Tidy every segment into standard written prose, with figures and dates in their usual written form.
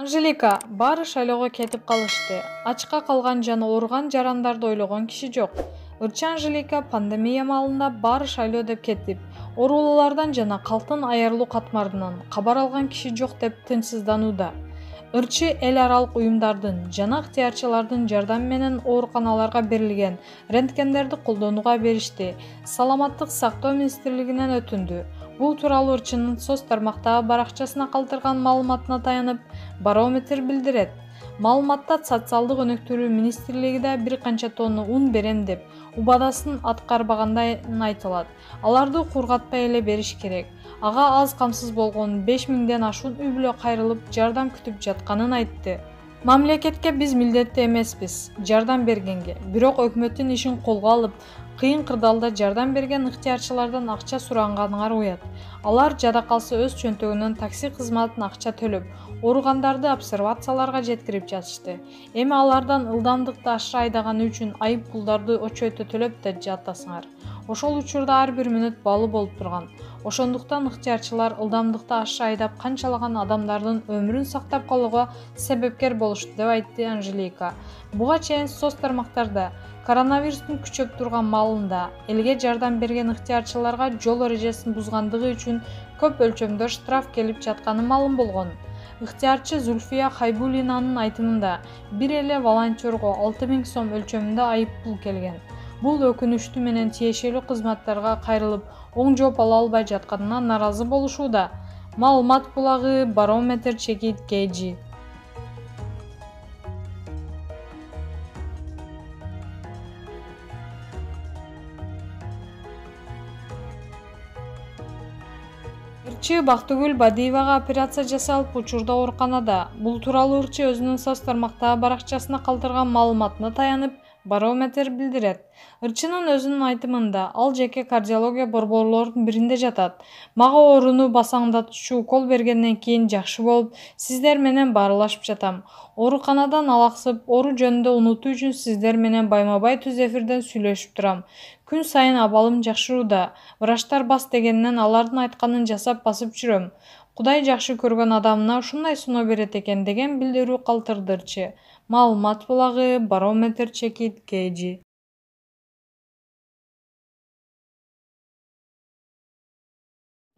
Анжелика баары шайлоого кетип калышты. Ачка калган жана ооруган жарандарды ойлогон киши жок. Ырчы Анжелика пандемия маалында баары шайлоо деп кетип, оорулуулардан жана калтын аярлуу катмарынан кабар алган киши жок деп тынчсызданууда. Ырчы эл аралык уюмдардын жана ыктыярчылардын жардамы менен ооруканаларга берилген рентгендерди колдонууга беришти. Саламаттык сактоо министрлигинен өтүндү. Бул тууралуу ырчынын соц тармактагы баракчасына калтырган маалыматына таянып, Барометр билдирет. Маалыматта социалдык өнүктүрүү министрлиги да бир канча тонна ун берем деп убадасын аткарбагандай айтылат. Аларды кургатпай эле бериш керек. Ага аз камсыз болгон 5000ден ашуун үй бүлө кайрылып жардам күтүп жатканын айтты. Мамлекетке биз милдеттүү эмеспиз жардам бергенге, бирок өкмөттүн ишин колго алып, кыйын кырдаалда жардам берген ыктыярчылардан акча сураганыңар уят. Алар жада калса өз чөнтөгүнөн такси кызматын акча төлөп, ооругандарды обсервацияларга жеткирип жатышты. Эми алардан ылдамдыкты ашыра айдаганы үчүн айып пулдарды очойто төлөп да жатасыңар. Ошол учурда ар бир мүнөт баалуу болуп турган. Ошондуктан ыктыярчылар ылдамдыкты ашыра айдап канчалаган адамдардын өмүрүн сактап калууга себепкер болушту деп айтты Анжелика. Буга чейин соц тармактарда коронавирустун күчөп турган маалында элге жардам берген ыктыярчыларга жол эрежесин бузгандыгы үчүн көп өлчөмдө штраф келип жатканы маалым болгон. Ыктыярчы Зульфия Хайбуллинанын айтымында бир эле волонтерго 6000 сом өлчөмүндө айып пул келген. Бул өкүнүчтүү менен тиешелүү кызматтарга кайрылып, оң жооп ала албай жатканына наразы болушууда. Маалымат булагы Барометр чекит KG. Ырчы Бактыгүл Бадиевага операция жасалып, учурда ооруканада. Бул тууралуу ырчы өзүнүн соц тармактагы баракчасына калтырган маалыматына таянып, Барометр билдирет. Ырчынын өзүнүн айтымында ал жеке кардиология борборлорунун биринде жатат. Мага ооруну басаңдатуучу укол бергенден кийин жакшы болуп, сиздер менен баарлашып жатам. Ооруканадан алаксып, оору жөнүндө унутуу үчүн сиздер менен байма-бай түз эфирден сүйлөшүп турам. Күн сайын абалым жакшырууда. Врачтар бас дегенинен алардын айтканын жасап басып жүрөм. Кудай жакшы көргөн адамына ушундай суноо берет экен деген билдирүү калтырды ырчы. Маалымат булагы Барометр чекит KG.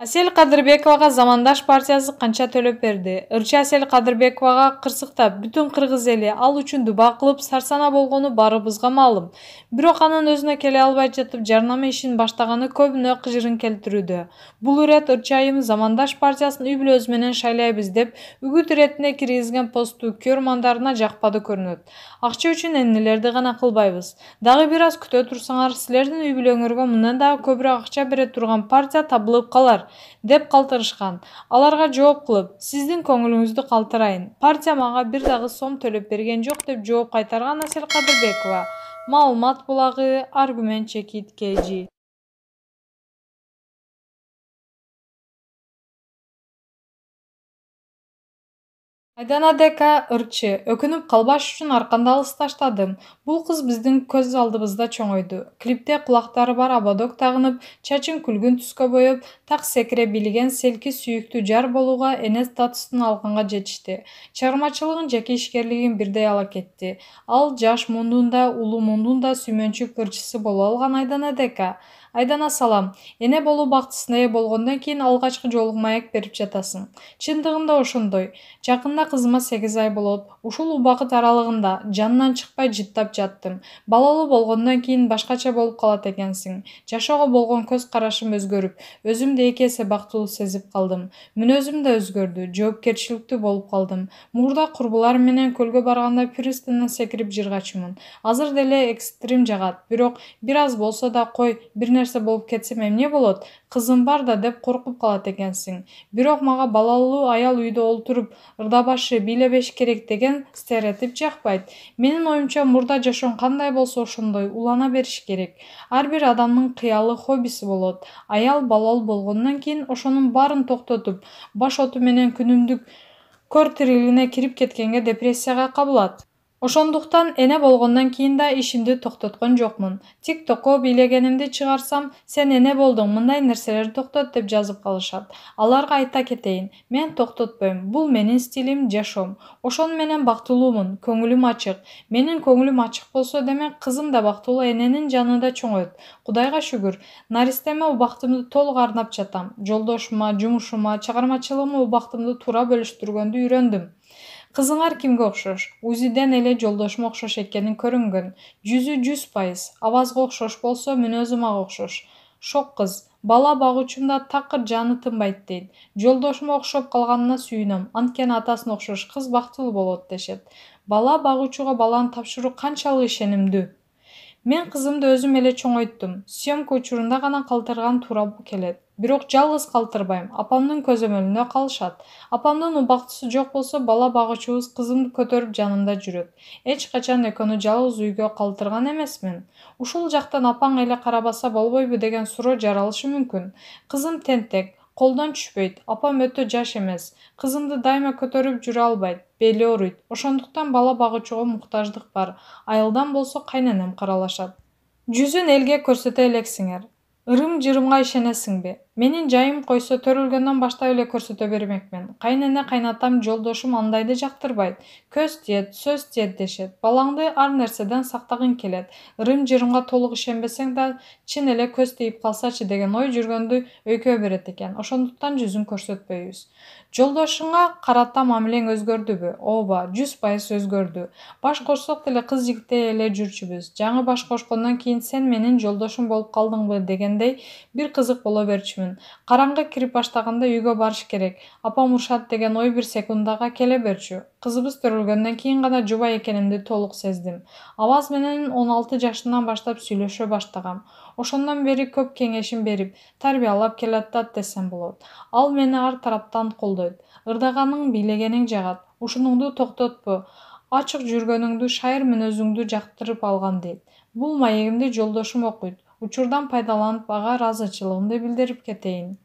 Асель Кадырбековага Замандаш партиясы канча төлөп берди? Ырчы Асель Кадырбековага кырсыктап, бүтүн кыргыз эли ал үчүн дуба кылып сарсана болгону баарыбызга маалым. Бирок анын өзүнө келе албай жатып жарнама ишин баштаганы көбүнө кыжырын келтирүүдө. Бул ирет ырчы айым Замандаш партиясын үй бүлөбүз менен шайлайбыз деп үгүт иретине киргизген посту көрмандарына жакпады көрүнөт. Акча үчүн эмнелерди гана кылбайбыз. Дагы бир аз күтө турсаңар, силердин үй бүлөңөргө мындан дагы көбүрөөк акча бере турган партия табылып калар деп калтырышкан. Аларга жооп кылып, сиздин көңүлүңүздү калтырайын. Партия мага бир дагы сом төлөп берген жок деп жооп кайтарган Асель Кадырбекова. Маалымат булагы Аргумент чекит KG. Айдана дека ырчы өкүнүп калбаш үчүн арканды алыс таштадым. Бул кыз биздин көз алдыбызда чоңойду. Клипте кулактары бар абадок тагынып, чачын күлгүн түскө боеп, так секире билген селки сүйүктүү жар болууга эне статустун алганга жетишти. Чыгармачылыгын, жеке ишкерлигин бирдей ала кетти. Ал жаш мундунда, улуу мундунда сүймөнчүк ырчысы боло алган Айдана дека. Айдана салам. Эне болуу бактысына ээ болгондон кийин алгачкы жолу маек берип жатасың. Чындыгында ошондой. Жакында кызыма 8 ай болот. Ушул убакыт аралыгында жанынан чыкпай жыттап жаттым. Балалуу болгондон кийин башкача болуп калат экенсиң. Жашоого болгон көз карашым өзгөрүп, өзүмдү 2 эсе бактылуу сезип калдым. Мүнөзүм да өзгөрдү, жоопкерчиликтүү болуп калдым. Мурда курбуларым менен көлгө барганда пристандан секирип жыргачумун. Азыр деле экстрим жагат. Бирок бир аз болсо да кой, бир нерсе болуп кетсем эмне болот? Кызым бар да деп коркуп калат экенсиң. Бирок мага балалуу аял үйдө олтуруп ырдабашы, бийлебеш керек деген стереотип жакпайт. Менин оюмча мурда жашоң кандай болсо ошондой улана бериш керек. Ар бир адамдын кыялы, хоббиси болот. Аял балалуу болгондон кийин ошонун баарын токтотуп, баш оту менен күнүмдүк көр тирилигине кирип кеткенге депрессияга кабылат. Ошондуктан эне болгондон кийин да ишимди токтоткон жокмун. TikTokко бийлегенимди чыгарсам, сен эне болдуң, мындай нерселерди токтот деп жазып калышат. Аларга айта кетейин, мен токтотпойм. Бул менин стилим, жашоом. Ошону менен бактылуумун, көңүлүм ачык. Менин көңүлүм ачык болсо демек кызым да бактылуу эненин жанында чоңойт. Кудайга шүгүр, наристеме убактымды толук арнап жатам. Жолдошума, жумушума, чыгармачылыгыма убактымды туура бөлүштүргөндү үйрөндүм. Кызыңар кимге окшош? УЗИден эле жолдошума окшош экени көрүнгөн. Жүзү 100%. Абазга окшош болсо, мүнөзү мага окшош. Шок кыз. Бала багуучум да такыр жаны тынбайт дейт. Жолдошума окшоп калганына сүйүнөм. Анткени атасына окшош кыз бактылуу болот дешет. Бала багуучуга баланы тапшыруу канчалык ишенимдүү? Мен кызымды өзүм эле чоңойттум. Съемка учурунда гана калтырган туура келет. Бирок жалгыз калтырбайм. Апамдын көзөмөлүндө калышат. Апамдын убактысы жок болсо, бала багуучубуз кызымды көтөрүп жанымда жүрөт. Эч качан экөөнү жалгыз үйгө калтырган эмесмин. Ушул жактан апаң эле карабаса болбойбу деген суроо жаралышы мүмкүн. Кызым тентек, колдон түшпөйт. Апам өтө жаш эмес. Кызымды дайыма көтөрүп жүрө албайт. Бели ооруйт. Ошондуктан бала багуучуга муктаждык бар. Айылдан болсо кайненем каралашат. Жүзүн элге көрсөтө элексиңер. Ырым-жырымга ишенесиңби? Менин жайым койсо төрөлгөндөн баштап эле көрсөтө бермекмин. Кайнене кайнатам жолдошум андайды жактырбайт. Көз тиет, сөз тиет дешет. Балаңды ар нерседен сактагың келет. Ырым-жырымга толук ишенбесең да, чын эле көз тиип калсачы деген ой жүргөндү өйкөө берет экен. Ошондуктан жүзүн көрсөтпөйбүз. Жолдошуңа карата мамилең өзгөрдүбү? Ооба, 100% өзгөрдү. Баш кошсок деле кыз жигиттей эле жүрчүбүз. Жаңы баш кошкондон кийин сен менин жолдошум болуп калдыңбы дегендей бир кызык боло берчүмүн. Караңгы кирип баштаганда үйгө барыш керек. Апам урушат деген ой бир секундага келе берчү. Кызыбыз төрөлгөндөн кийин гана жубай экенимди толук сездим. Абаз менен 16 жашымдан баштап сүйлөшө баштагам. Ошондон бери көп кеңешим берип, тарбиялап келатат десем болот. Ал мени ар тараптан колдойт. Ырдаганың бийлегениң жагат. Ушунуңду токтотпо. Ачык жүргөнүңдү, шайыр мүнөзүңдү жактырып алган дейт. Бул маегимди жолдошум окуйт. Учурдан пайдаланып ага ыраазычылыгымды билдирип кетейин.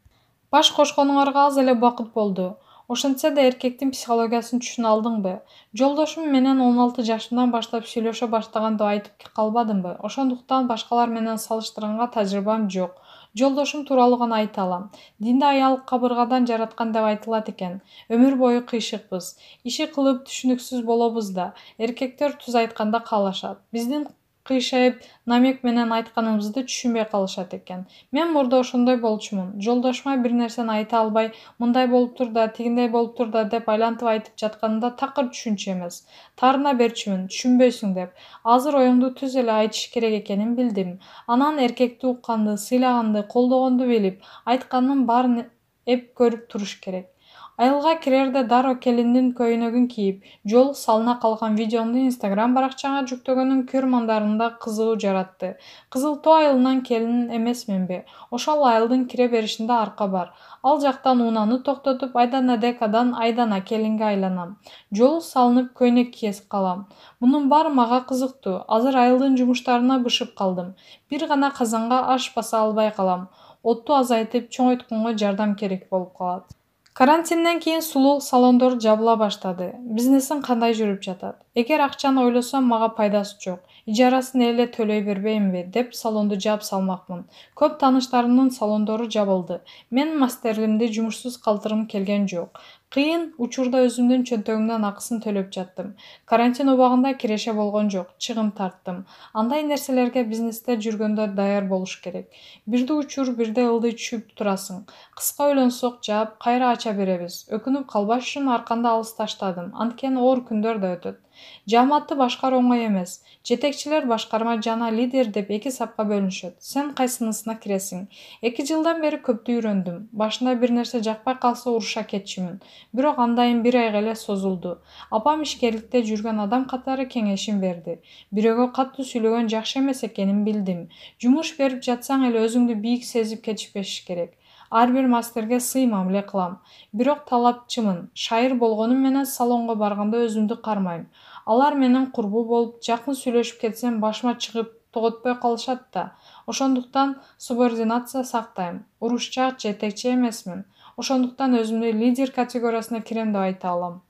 Баш кошконуңарга аз эле убакыт болду. Ошентсе да эркектин психологиясын түшүнө алдыңбы? Жолдошум менен 16 жашымдан баштап сүйлөшө баштаган деп айтып калбадымбы? Ошондуктан башкалар менен салыштырганга тажрыйбам жок. Жолдошум тууралуу гана айта алам. Динде аял кабыргадан жараткан деп айтылат экен. Өмүр бою кыйшыкпыз. Иши кылып түшүнүксүз болобуз да. Эркектер түз айтканда каалашат. Биздин кыйшайып, намек менен айтканыбызды түшүнбөй калышат экен. Мен мурда ошондой болчумун. Жолдошума бир нерсени айта албай, мындай болуптур да, тигиндей болуптур да деп айлантып айтып жатканымда такыр түшүнчү эмес. Таарына берчүмүн, түшүнбөйсүң деп. Азыр оюңду түз эле айтыш керек экенин билдим. Анан эркекти укканды, сыйлаганды, колдогонду билип, айтканынын баарын эп көрүп туруш керек. Айылга кирерде дароо келиндин көйнөгүн кийип, жолу салына калган видеомду Instagram баракчаңа жүктөгөнүң көрмандарында кызыгуу жаратты. Кызыл Тоо айылынан келин эмесминби? Ошол айылдын кире беришинде арка бар. Ал жактан унааны токтотуп, Айдана Декадан Айдана келинге айланам. Жолу салынып көйнөк кийип калам. Мунун баары мага кызыктуу. Азыр айылдын жумуштарына бышып калдым. Бир гана казанга аш баса албай калам. Отту азайтып, чоңойтконго жардам керек болуп калат. Карантинден кийин сулуулук салондору жабыла баштады. Бизнесим кандай жүрүп жатат? Эгер акчаны ойлосом, мага пайдасы жок. Ижарасын эле төлөй бербеймби деп салонду жаап салмакмын. Көп тааныштарымдын салондору жабылды. Мен мастерлимди жумушсуз калтыргым келген жок. Кыйын учурда өзүмдүн чөнтөгүмдөн акысын төлөп жаттым. Карантин убагында киреше болгон жок, чыгым тарттым. Андай нерселерге бизнесте жүргөндө даяр болуш керек. Бирде учур, бирде ылдый түшүп турасың. Кыска ойлонсок жаап, кайра ача беребиз. Өкүнүп калбаш үчүн арканды алыс таштадым. Анткени оор күндөр да өтөт. Жааматты башкаруу оңой эмес. Жетекчилер башкарма жана лидер деп эки сапка бөлүнүшөт. Сен кайсынысына киресиң? 2 жылдан бери көптү үйрөндүм. Башында бир нерсе жакпай калса уруша кетчүмүн. Бирок андайым бир айга эле созулду. Апам ишкерликте жүргөн адам катары кеңешим берди. Бирөөгө катуу сүйлөгөн жакшы эмес экенин билдим. Жумуш берип жатсаң эле өзүңдү бийик сезип кетишпеш керек. Ар бир мастерге сый мамиле кылам. Бирок талапчымын. Шайыр болгонум менен салонго барганда өзүмдү кармайм. Алар менен курбу болуп, жакын сүйлөшүп кетсем башыма чыгып тоготпой калышат да. Ошондуктан субординация сактайм. Урушчаак жетекчи эмесмин. Ошондуктан өзүмдү лидер категориясына кирем деп айта алам.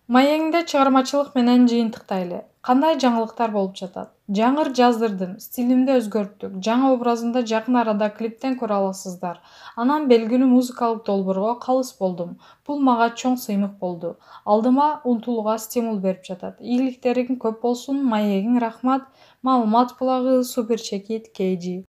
Маегиңде чыгармачылык менен жыйынтыктайлы. Кандай жаңылыктар болуп жатат? Жаңыр жаздырдым, стилимди өзгөрттүк. Жаңы образымда жакын арада клиптен көрө аласыздар. Анан белгилүү музыкалык долбоорго калыс болдум. Бул мага чоң сыймык болду. Алдыма умтулууга стимул берип жатат. Ийгиликтериң көп болсун, маегиң рахмат. Маалымат булагы, супер чекит, KG.